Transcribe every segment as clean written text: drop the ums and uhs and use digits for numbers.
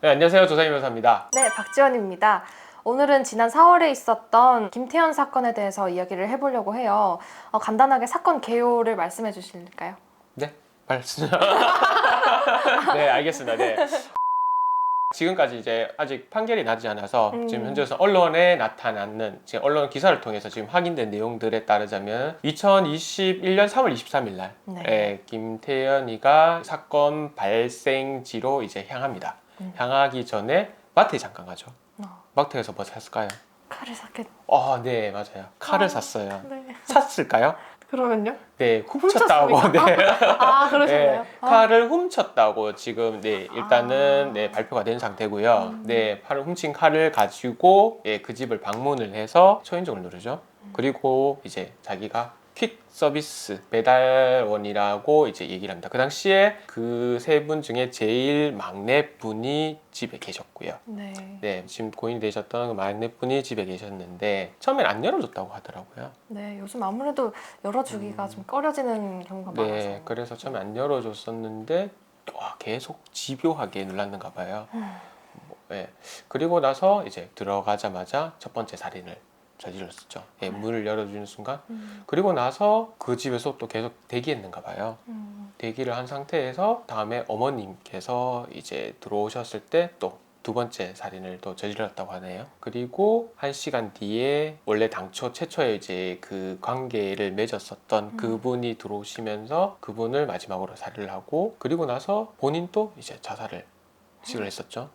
네, 안녕하세요. 조상희 변호사입니다. 네, 박지원입니다. 오늘은 지난 4월에 있었던 김태현 사건에 대해서 이야기를 해보려고 해요. 간단하게 사건 개요를 말씀해 주실까요? 네, 말씀. 네, 알겠습니다. 네. 지금까지 이제 아직 판결이 나지 않아서 지금 현재로서 언론에 나타났는 지금 언론 기사를 통해서 지금 확인된 내용들에 따르자면 2021년 3월 23일 날 네. 김태현이가 사건 발생지로 이제 향합니다. 향하기 전에 마트에 잠깐 가죠. 마트에서 뭐 샀을까요? 칼을 샀겠... 네, 맞아요. 칼을 샀어요. 네. 샀을까요? 그러면요? 네, 훔쳤다고. 네. 그러셨나요? 네, 칼을 훔쳤다고 지금 일단은 발표가 된 상태고요. 네, 훔친 칼을 가지고 그 집을 방문을 해서 초인종을 누르죠. 그리고 이제 자기가 퀵 서비스 배달원이라고 이제 얘기를 합니다. 그 당시에 그 세 분 중에 제일 막내 분이 집에 계셨고요. 네, 지금 고인이 되셨던 그 막내 분이 집에 계셨는데 처음엔 안 열어줬다고 하더라고요. 네, 요즘 아무래도 열어주기가 좀 꺼려지는 경우가 많아서. 네, 그래서 처음에 안 열어줬었는데 계속 집요하게 눌렀는가 봐요. 네, 그리고 나서 이제 들어가자마자 첫 번째 살인을 저질렀었죠. 예, 문을 열어주는 순간. 그리고 나서 그 집에서 또 계속 대기했는가 봐요. 대기를 한 상태에서 다음에 어머님께서 이제 들어오셨을 때 또 두 번째 살인을 또 저질렀다고 하네요. 그리고 1시간 뒤에 원래 당초 최초에 이제 그 관계를 맺었었던 그분이 들어오시면서 그분을 마지막으로 살해를 하고 그리고 나서 본인도 이제 자살을 시도를 했었죠.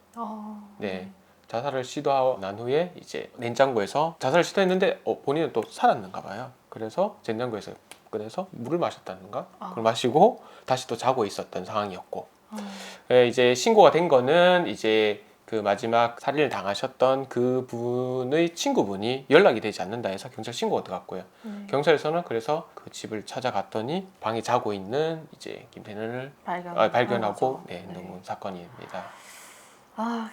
네. 자살을 시도하고 난 후에 이제 냉장고에서 자살을 시도했는데 본인은 또 살았는가 봐요. 그래서 냉장고에서 꺼내서 물을 마셨다는가? 그걸 마시고 다시 또 자고 있었던 상황이었고 이제 신고가 된 거는 이제 그 마지막 살인을 당하셨던 그 분의 친구분이 연락이 되지 않는다 해서 경찰 신고가 들어갔고요. 경찰에서는 그래서 그 집을 찾아갔더니 방에 자고 있는 이제 김태현을 발견하고 넣은 사건입니다.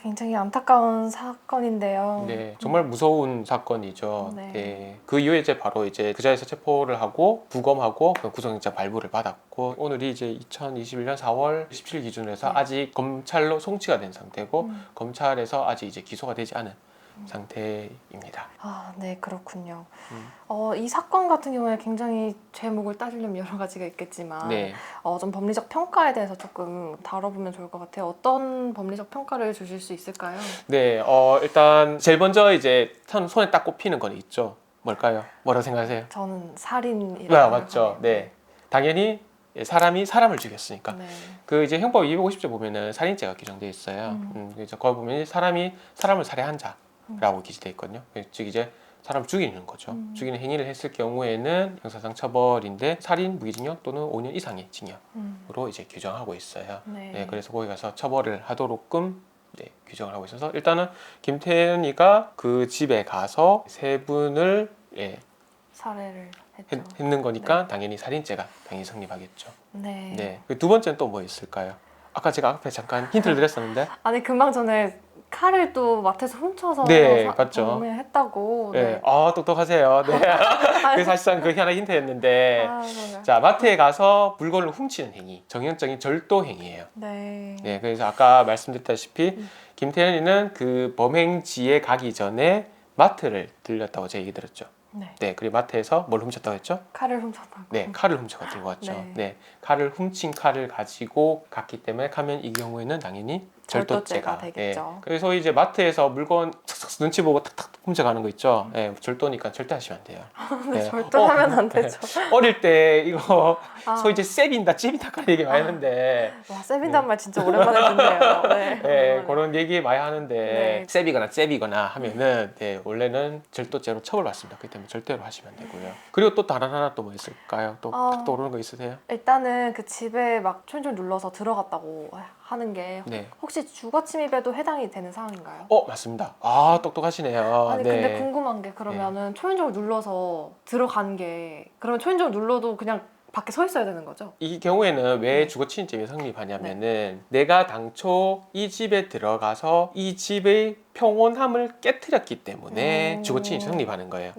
굉장히 안타까운 사건인데요. 네, 정말 무서운 사건이죠. 네. 그 이후에 이제 바로 이제 그 자리에서 체포를 하고 부검하고 구속영장 발부를 받았고 오늘이 이제 2021년 4월 17일 기준으로 해서 아직 검찰로 송치가 된 상태고 검찰에서 아직 이제 기소가 되지 않은 상태입니다. 네, 그렇군요. 이 사건 같은 경우에 굉장히 제목을 따지려면 여러 가지가 있겠지만 좀 법리적 평가에 대해서 조금 다뤄보면 좋을 것 같아요. 어떤 법리적 평가를 주실 수 있을까요? 네, 일단 제일 먼저 이제 손에 딱 꼽히는 건 있죠. 뭘까요? 뭐라고 생각하세요? 저는 살인이라고 맞죠. 생각해요. 네, 당연히 사람이 사람을 죽였으니까. 그 이제 형법 250조 보면은 살인죄가 규정되어 있어요. 그래서 거기 보면 사람이 사람을 살해한 자라고 기재되어 있거든요. 즉 이제 사람을 죽이는 거죠. 죽이는 행위를 했을 경우에는 형사상 처벌인데 살인, 무기징역 또는 5년 이상의 징역으로 이제 규정하고 있어요. 네, 그래서 거기 가서 처벌을 하도록끔 규정을 하고 있어서 일단은 김태현이가 그 집에 가서 세 분을 살해를 했는 거니까 당연히 살인죄가 당연히 성립하겠죠. 네. 두 번째는 또 뭐 있을까요? 아까 제가 앞에 잠깐 힌트를 드렸었는데. 아니 금방 전에 칼을 또 마트에서 훔쳐서 맞죠. 했다고. 똑똑하세요. 네. 그 사실상 그게 하나 힌트였는데. 자, 마트에 가서 물건을 훔치는 행위, 정형적인 절도 행위예요. 네. 그래서 아까 말씀드렸다시피 김태현이는 그 범행지에 가기 전에 마트를 들렸다고 제가 얘기 드렸죠. 네, 그리고 마트에서 뭘 훔쳤다고 했죠? 칼을 훔쳤다고. 네, 칼을 훔쳐가지고 왔죠. 칼을 훔친 칼을 가지고 갔기 때문에 가면 이 경우에는 당연히 절도죄가 되겠죠. 그래서 이제 마트에서 물건 탁탁 눈치 보고 탁탁 훔쳐가는 거 있죠. 절도니까 절대 하시면 안 돼요. 절도하면 안 되죠. 어릴 때 이거 소위 이제 쎄빈다, 찌빈다 그런 얘기 많이 하는데. 와, 쎄빈단 말 진짜 오랜만에 듣네요. 그런 얘기 많이 하는데 쎄비거나 째비거나 하면은 원래는 절도죄로 처벌받습니다. 그렇기 때문에 절대로 하시면 되고요. 그리고 또 다른 하나 또 뭐 있을까요? 또 탁 떠오르는 거 있으세요? 일단은 그 집에 막 초인종 눌러서 들어갔다고 하는 게 혹시 주거 침입에도 해당이 되는 상황인가요? 맞습니다. 똑똑하시네요. 아니 근데 궁금한 게 그러면은 초인종을 눌러서 들어간 게 그러면 초인종을 눌러도 그냥 밖에 서 있어야 되는 거죠? 이 경우에는 왜 주거침입죄가 성립하냐면은 내가 당초 이 집에 들어가서 이 집의 평온함을 깨트렸기 때문에 주거침입이 성립하는 거예요.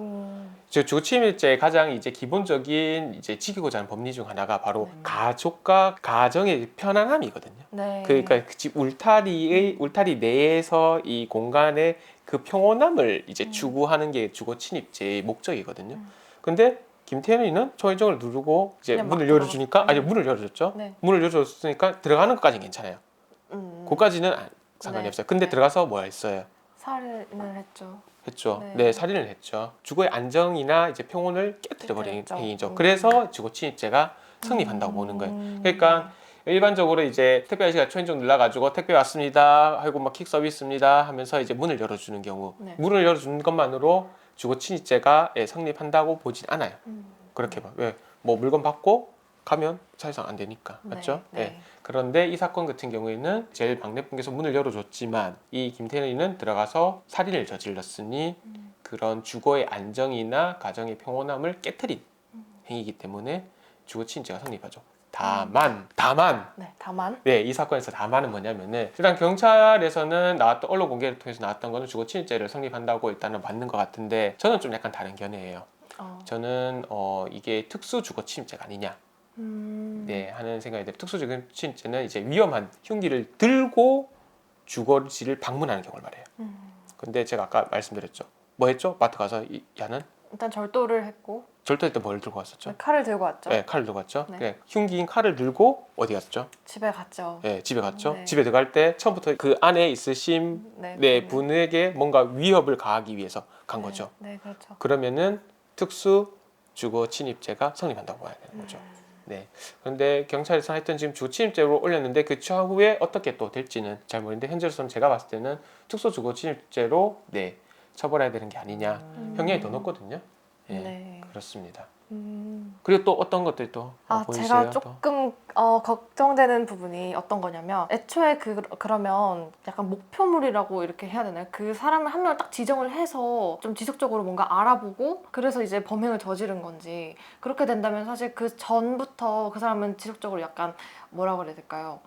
주거침입죄의 가장 이제 기본적인 이제 지키고자 하는 법리 중 하나가 바로 가족과 가정의 편안함이거든요. 네. 그러니까 그 집 울타리 내에서 이 공간의 그 평온함을 이제 추구하는 게 주거침입죄의 목적이거든요. 근데 김태현이는 초인종을 누르고 이제 그냥 막 문을 열어주니까 들어갔어요. 문을 열어줬죠. 네. 문을 열어줬으니까 들어가는 것까지는 괜찮아요. 그까지는 상관이 네. 없어요. 근데 네. 들어가서 뭐 했어요? 살인을 했죠. 했죠. 네. 네, 살인을 했죠. 주거의 안정이나 이제 평온을 깨뜨려버린 깨뜨렸죠. 행위죠. 그래서 주거침입죄가 성립한다고 보는 거예요. 그러니까 일반적으로 이제 택배 아저씨가 초인종 눌러가지고 택배 왔습니다 하고 막 퀵 서비스입니다 하면서 이제 문을 열어주는 경우, 네. 문을 열어주는 것만으로 주거침입죄가 성립한다고 보진 않아요. 그렇게 봐. 왜? 뭐 물건 받고 가면 사실상 안 되니까. 맞죠? 네. 네. 그런데 이 사건 같은 경우에는 제일 막내분께서 문을 열어줬지만 이 김태현이는 들어가서 살인을 저질렀으니 그런 주거의 안정이나 가정의 평온함을 깨트린 행위이기 때문에 주거침입죄가 성립하죠. 다만 네. 다만 네, 이 사건에서 다만은 뭐냐면은 일단 경찰에서는 나왔던 언론 공개를 통해서 나왔던 거는 주거침입죄를 성립한다고 일단은 맞는 것 같은데 저는 좀 약간 다른 견해예요. 저는 이게 특수 주거침입죄가 아니냐. 네, 하는 생각이 들어요. 특수 주거침입죄는 이제 위험한 흉기를 들고 주거지를 방문하는 경우를 말해요. 근데 제가 아까 말씀드렸죠. 뭐 했죠? 마트 가서 야는 일단 절도를 했고 절도할 때 뭘 들고 왔었죠? 칼을 들고 왔죠. 네, 칼을 들고 왔죠. 네. 네, 흉기인 칼을 들고 어디 갔죠? 집에 갔죠. 네, 집에 갔죠. 네. 집에 들어갈 때 처음부터 그 안에 있으신 분에게 뭔가 위협을 가하기 위해서 간 거죠. 네, 그렇죠. 그러면은 특수 주거 침입죄가 성립한다고 봐야 되는 거죠. 네. 그런데 경찰에서 하여튼 지금 주거침입죄로 올렸는데 그 추후에 어떻게 또 될지는 잘 모르는데 현재로서는 제가 봤을 때는 특수 주거 침입죄로 네, 처벌해야 되는 게 아니냐. 형량이 더 높거든요. 네. 네. 그렇습니다. 그리고 또 어떤 것들이 또 보이세요? 제가 조금 걱정되는 부분이 어떤 거냐면 애초에 그러면 약간 목표물이라고 이렇게 해야 되나요? 그 사람을 한 명을 딱 지정을 해서 좀 지속적으로 뭔가 알아보고 그래서 이제 범행을 저지른 건지 그렇게 된다면 사실 그 전부터 그 사람은 지속적으로 약간 뭐라고 그래야 될까요?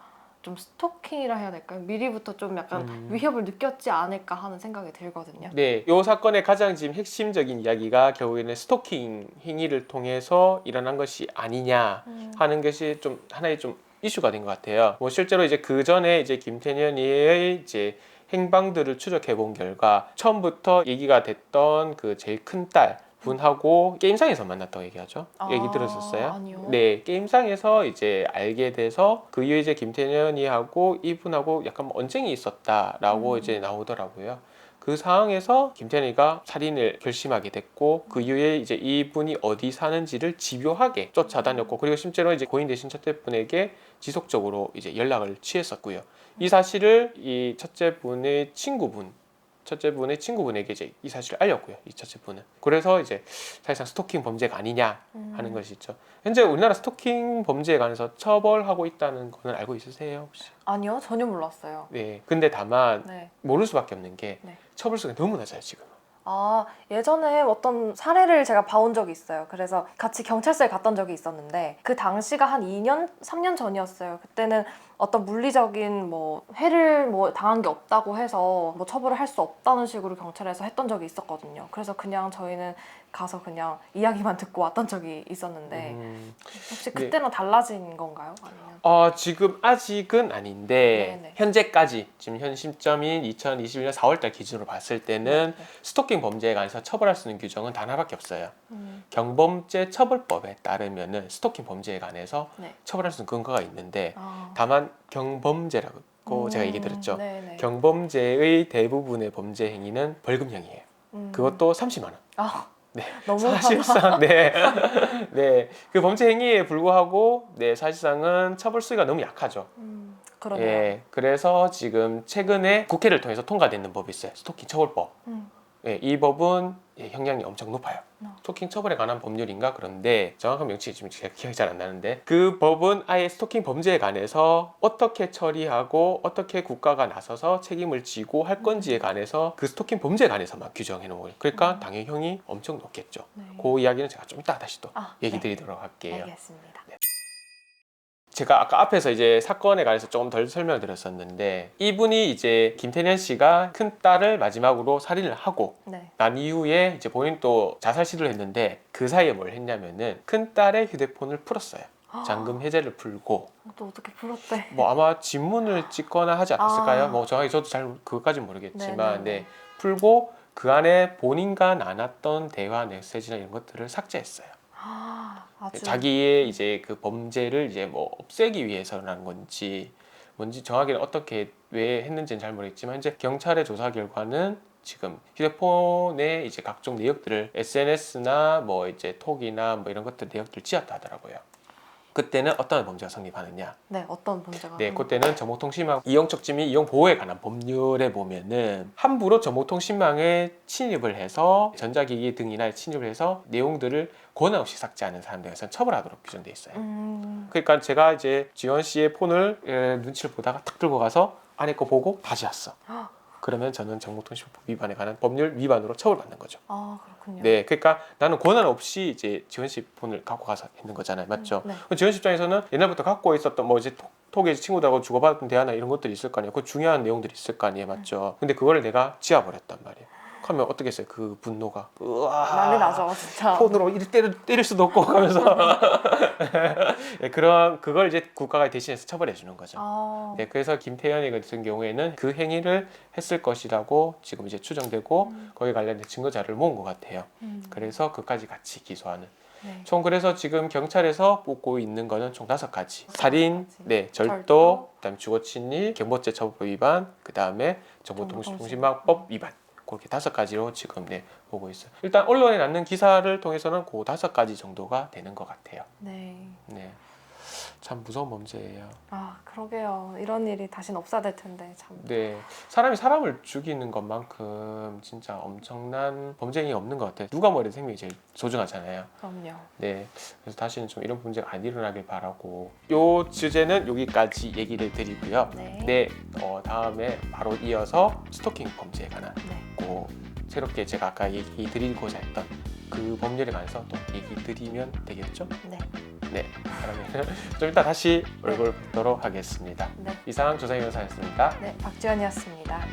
좀 스토킹이라 해야 될까요? 미리부터 좀 약간 위협을 느꼈지 않을까 하는 생각이 들거든요. 네, 이 사건의 가장 지금 핵심적인 이야기가 결국에는 스토킹 행위를 통해서 일어난 것이 아니냐 하는 것이 좀 하나의 좀 이슈가 된 것 같아요. 뭐 실제로 이제 그 전에 이제 김태년이의 이제 행방들을 추적해 본 결과 처음부터 얘기가 됐던 그 제일 큰 딸 분하고 게임상에서 만났다고 얘기하죠. 얘기 들었었어요? 아니요. 네, 게임상에서 이제 알게 돼서 그 이후에 이제 김태년이하고 이분하고 약간 뭐 언쟁이 있었다라고 이제 나오더라고요. 그 상황에서 김태년이가 살인을 결심하게 됐고 그 이후에 이제 이분이 어디 사는지를 집요하게 쫓아다녔고 그리고 실제로 이제 고인 되신 첫째분에게 지속적으로 이제 연락을 취했었고요. 이 사실을 이 첫째분의 친구분에게 이제 이 사실을 알렸고요. 이 첫째분은. 그래서 이제 사실상 스토킹 범죄가 아니냐 하는 것이 있죠. 현재 우리나라 스토킹 범죄에 관해서 처벌하고 있다는 거는 알고 있으세요 혹시? 아니요, 전혀 몰랐어요. 네. 근데 다만 네. 모를 수밖에 없는 게 네. 처벌수가 너무 낮아요 지금. 예전에 어떤 사례를 제가 봐온 적이 있어요. 그래서 같이 경찰서에 갔던 적이 있었는데 그 당시가 한 2년, 3년 전이었어요. 그때는 어떤 물리적인 뭐 해를 뭐 당한 게 없다고 해서 뭐 처벌을 할 수 없다는 식으로 경찰에서 했던 적이 있었거든요. 그래서 그냥 저희는 가서 그냥 이야기만 듣고 왔던 적이 있었는데 혹시 그때랑 달라진 건가요? 아니면? 지금 아직은 아닌데 네네. 현재까지 지금 현 시점인 2021년 4월달 기준으로 봤을 때는 네. 스토킹 범죄에 관해서 처벌할 수 있는 규정은 단 하나밖에 없어요. 경범죄 처벌법에 따르면은 스토킹 범죄에 관해서 네. 처벌할 수 있는 근거가 있는데 다만 경범죄라고 제가 얘기 드렸죠. 네네. 경범죄의 대부분의 범죄 행위는 벌금형이에요. 그것도 30만 원. 네, 너무 사실상 네, 그 범죄 행위에 불구하고 네 사실상은 처벌 수위가 너무 약하죠. 그러네요. 예, 그래서 지금 최근에 국회를 통해서 통과되는 법이 있어요. 스토킹 처벌법. 예, 이 법은 형량이 엄청 높아요. 스토킹 처벌에 관한 법률인가 그런데 정확한 명칭이 지금 제가 기억이 잘 안 나는데 그 법은 아예 스토킹 범죄에 관해서 어떻게 처리하고 어떻게 국가가 나서서 책임을 지고 할 건지에 관해서 그 스토킹 범죄에 관해서만 규정해 놓은 거예요. 그러니까 당연히 형이 엄청 높겠죠. 그 이야기는 제가 좀 이따 다시 또 얘기 드리도록 할게요. 알겠습니다. 제가 아까 앞에서 이제 사건에 관해서 조금 덜 설명을 드렸었는데 이분이 이제 김태년 씨가 큰 딸을 마지막으로 살인을 하고 네. 난 이후에 이제 본인 또 자살 시도를 했는데 그 사이에 뭘 했냐면은 큰 딸의 휴대폰을 풀었어요. 잠금 해제를 풀고 또 어떻게 풀었대? 뭐 아마 지문을 찍거나 하지 않았을까요? 아. 뭐 정확히 저도 잘 그것까지는 모르겠지만 네네네. 네, 풀고 그 안에 본인과 나눴던 대화 메시지나 이런 것들을 삭제했어요. 아주 자기의 이제 그 범죄를 이제 뭐 없애기 위해서라는 건지 뭔지 정확히는 어떻게 왜 했는지는 잘 모르겠지만 현재 경찰의 조사 결과는 지금 휴대폰에 이제 각종 내역들을 SNS나 뭐 이제 톡이나 뭐 이런 것들 내역들을 지웠다 하더라고요. 그때는 어떤 범죄가 성립하느냐? 네, 어떤 범죄가? 네, 그때는 정보통신망 이용촉진 및 이용보호에 관한 법률에 보면은 함부로 정보통신망에 침입을 해서 전자기기 등이나 침입을 해서 내용들을 권한 없이 삭제하는 사람들에서는 처벌하도록 규정돼 있어요. 그러니까 제가 이제 지원 씨의 폰을 눈치를 보다가 탁 들고 가서 안에 거 보고 다시 왔어. 그러면 저는 정보통신법 위반에 관한 법률 위반으로 처벌받는 거죠. 아, 그렇군요. 네, 그러니까 나는 권한 없이 이제 지원 씨 폰을 갖고 가서 했는 거잖아요, 맞죠? 네. 지원 씨 입장에서는 옛날부터 갖고 있었던 뭐 이제 톡에 친구들하고 주고받은 대화나 이런 것들이 있을 거 아니에요. 그 중요한 내용들이 있을 거 아니에요, 맞죠? 근데 그거를 내가 지워버렸단 말이에요. 그러면 어떻게 했어요? 그 분노가 난리 나죠, 진짜. 폰으로 때릴 수도 없고 하면서 네, 그런 그걸 이제 국가가 대신해서 처벌해 주는 거죠. 네, 그래서 김태현이 같은 경우에는 그 행위를 했을 것이라고 지금 이제 추정되고 거기에 관련된 증거 자료를 모은 것 같아요. 그래서 그까지 같이 기소하는. 네. 총 그래서 지금 경찰에서 뽑고 있는 거는 총 5가지. 살인, 가지. 네, 절도, 절도. 그다음에 주거침입, 경보죄 처벌법 위반, 그다음에 정보통신망법 위반. 그렇게 5가지로 지금 네, 보고 있어요. 일단 언론에 낳는 기사를 통해서는 그 5가지 정도가 되는 것 같아요. 네. 네, 참 무서운 범죄예요. 아, 그러게요. 이런 일이 다시는 없어야 될 텐데 참. 네, 사람이 사람을 죽이는 것만큼 진짜 엄청난 범죄행위 없는 것 같아요. 누가 뭐래도 생명이 제일 소중하잖아요. 그럼요. 네, 그래서 다시는 좀 이런 문제가 안 일어나길 바라고 요 주제는 여기까지 얘기를 드리고요. 네. 네, 다음에 바로 이어서 스토킹 범죄에 관한 네. 고 새롭게 제가 아까 얘기 드리고자 했던 그 법률에 관해서 또 얘기 드리면 되겠죠? 네. 네, 그러면 좀 이따 다시 얼굴 뵙도록 하겠습니다. 네. 이상 조상희 변호사였습니다. 네, 박지연이었습니다.